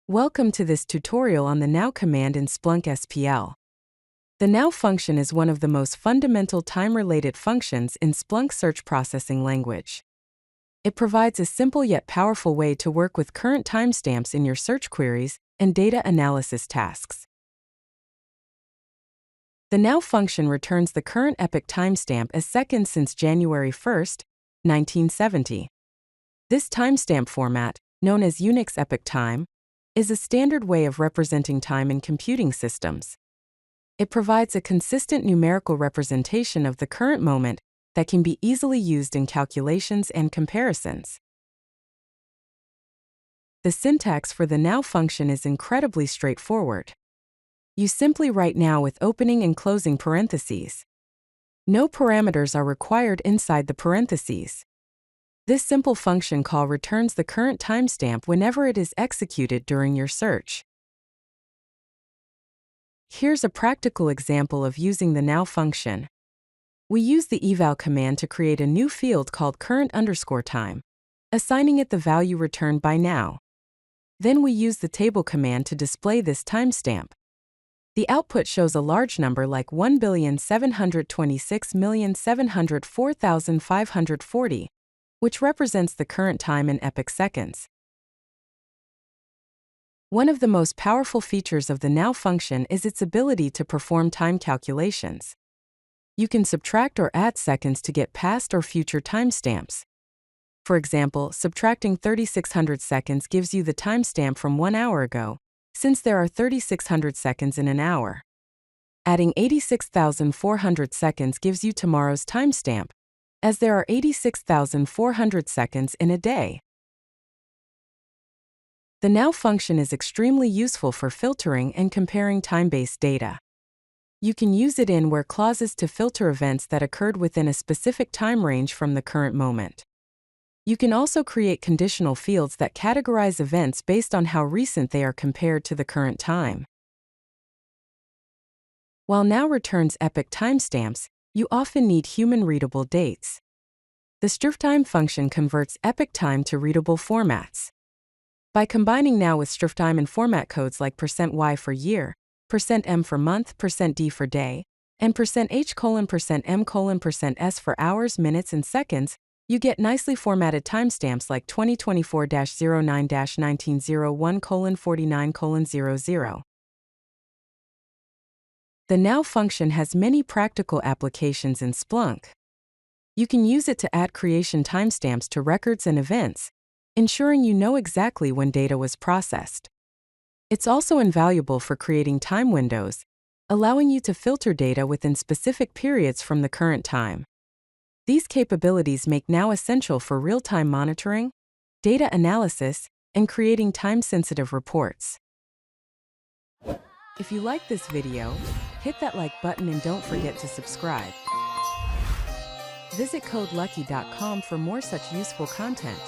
Welcome to this tutorial on the now command in Splunk SPL. The now function is one of the most fundamental time-related functions in Splunk search processing language. It provides a simple yet powerful way to work with current timestamps in your search queries and data analysis tasks. The now function returns the current epoch timestamp as seconds since January 1, 1970. This timestamp format, known as Unix epoch time, is a standard way of representing time in computing systems. It provides a consistent numerical representation of the current moment that can be easily used in calculations and comparisons. The syntax for the now function is incredibly straightforward. You simply write now with opening and closing parentheses. No parameters are required inside the parentheses. This simple function call returns the current timestamp whenever it is executed during your search. Here's a practical example of using the now function. We use the eval command to create a new field called current_time, assigning it the value returned by now. Then we use the table command to display this timestamp. The output shows a large number like 1,726,704,540, which represents the current time in epoch seconds. One of the most powerful features of the now function is its ability to perform time calculations. You can subtract or add seconds to get past or future timestamps. For example, subtracting 3600 seconds gives you the timestamp from 1 hour ago, since there are 3600 seconds in an hour. Adding 86,400 seconds gives you tomorrow's timestamp, as there are 86,400 seconds in a day. The now function is extremely useful for filtering and comparing time-based data. You can use it in where clauses to filter events that occurred within a specific time range from the current moment. You can also create conditional fields that categorize events based on how recent they are compared to the current time. While now returns epoch timestamps, you often need human-readable dates. The strftime function converts epoch time to readable formats. By combining now with strftime and format codes like %y for year, %m for month, %d for day, and %h:\m%s for hours, minutes, and seconds, you get nicely formatted timestamps like 2024-09-1901:49:00. The now function has many practical applications in Splunk. You can use it to add creation timestamps to records and events, ensuring you know exactly when data was processed. It's also invaluable for creating time windows, allowing you to filter data within specific periods from the current time. These capabilities make now essential for real-time monitoring, data analysis, and creating time-sensitive reports. If you like this video, hit that like button and don't forget to subscribe. Visit CodeLucky.com for more such useful content.